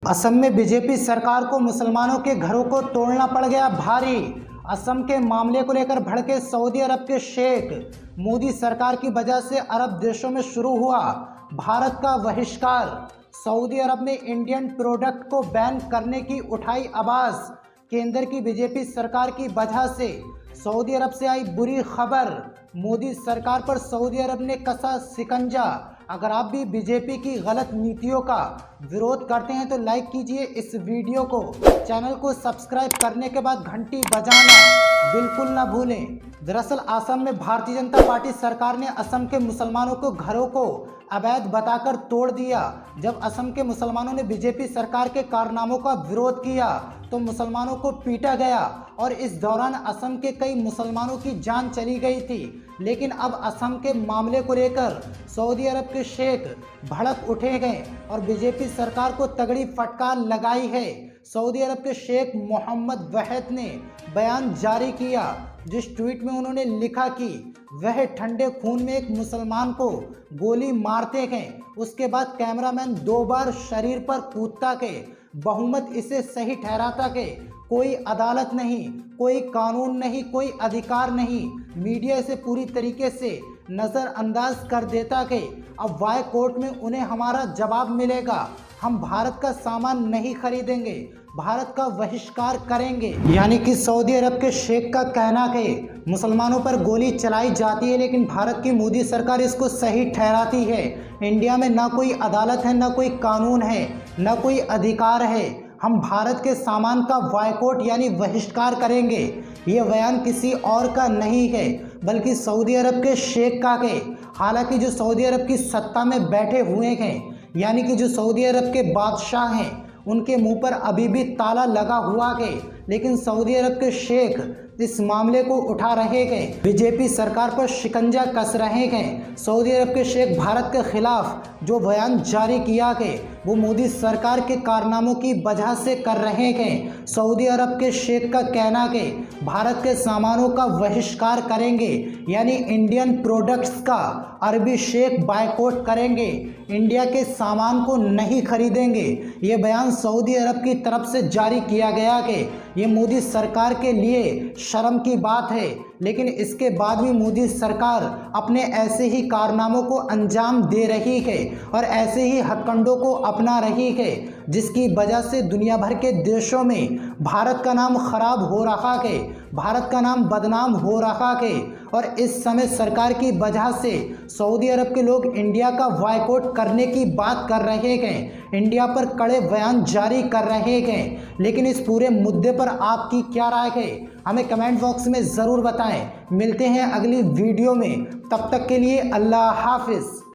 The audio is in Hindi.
असम में बीजेपी सरकार को मुसलमानों के घरों को तोड़ना पड़ गया भारी। असम के मामले को लेकर भड़के सऊदी अरब के शेख। मोदी सरकार की वजह से अरब देशों में शुरू हुआ भारत का बहिष्कार। सऊदी अरब ने इंडियन प्रोडक्ट को बैन करने की उठाई आवाज़। केंद्र की बीजेपी सरकार की वजह से सऊदी अरब से आई बुरी खबर। मोदी सरकार पर सऊदी अरब ने कसा शिकंजा। अगर आप भी बीजेपी की गलत नीतियों का विरोध करते हैं तो लाइक कीजिए इस वीडियो को। चैनल को सब्सक्राइब करने के बाद घंटी बजाना बिल्कुल ना भूलें। दरअसल असम में भारतीय जनता पार्टी सरकार ने असम के मुसलमानों को घरों को अवैध बताकर तोड़ दिया। जब असम के मुसलमानों ने बीजेपी सरकार के कारनामों का विरोध किया तो मुसलमानों को पीटा गया और इस दौरान असम के कई मुसलमानों की जान चली गई थी। लेकिन अब असम के मामले को लेकर सऊदी अरब के शेख भड़क उठे गए और बीजेपी सरकार को तगड़ी फटकार लगाई है। सऊदी अरब के शेख मोहम्मद वहद ने बयान जारी किया, जिस ट्वीट में उन्होंने लिखा कि वह ठंडे खून में एक मुसलमान को गोली मारते गए। उसके बाद कैमरामैन 2 बार शरीर पर कूदता के बहुमत इसे सही ठहराता के कोई अदालत नहीं, कोई कानून नहीं, कोई अधिकार नहीं। मीडिया इसे पूरी तरीके से नज़रअंदाज कर देता कि अब वाई कोर्ट में उन्हें हमारा जवाब मिलेगा। हम भारत का सामान नहीं खरीदेंगे, भारत का बहिष्कार करेंगे। यानी कि सऊदी अरब के शेख का कहना है मुसलमानों पर गोली चलाई जाती है लेकिन भारत की मोदी सरकार इसको सही ठहराती है। इंडिया में ना कोई अदालत है, ना कोई कानून है, ना कोई अधिकार है। हम भारत के सामान का बायकॉट यानी बहिष्कार करेंगे। ये बयान किसी और का नहीं है बल्कि सऊदी अरब के शेख का है। हालांकि जो सऊदी अरब की सत्ता में बैठे हुए हैं यानी कि जो सऊदी अरब के बादशाह हैं उनके मुंह पर अभी भी ताला लगा हुआ है, लेकिन सऊदी अरब के शेख इस मामले को उठा रहे हैं, बीजेपी सरकार पर शिकंजा कस रहे हैं। सऊदी अरब के शेख भारत के खिलाफ जो बयान जारी किया है वो मोदी सरकार के कारनामों की वजह से कर रहे हैं। सऊदी अरब के शेख का कहना है भारत के सामानों का बहिष्कार करेंगे यानी इंडियन प्रोडक्ट्स का अरबी शेख बायकॉट करेंगे, इंडिया के सामान को नहीं खरीदेंगे। ये बयान सऊदी अरब की तरफ से जारी किया गया है। ये मोदी सरकार के लिए शर्म की बात है, लेकिन इसके बाद भी मोदी सरकार अपने ऐसे ही कारनामों को अंजाम दे रही है और ऐसे ही हथकंडों को अपना रही है, जिसकी वजह से दुनिया भर के देशों में भारत का नाम खराब हो रहा है, भारत का नाम बदनाम हो रहा है। और इस समय सरकार की वजह से सऊदी अरब के लोग इंडिया का बायकॉट करने की बात कर रहे हैं, इंडिया पर कड़े बयान जारी कर रहे हैं। लेकिन इस पूरे मुद्दे पर आपकी क्या राय है हमें कमेंट बॉक्स में ज़रूर बताएं। मिलते हैं अगली वीडियो में, तब तक के लिए अल्लाह हाफिज़।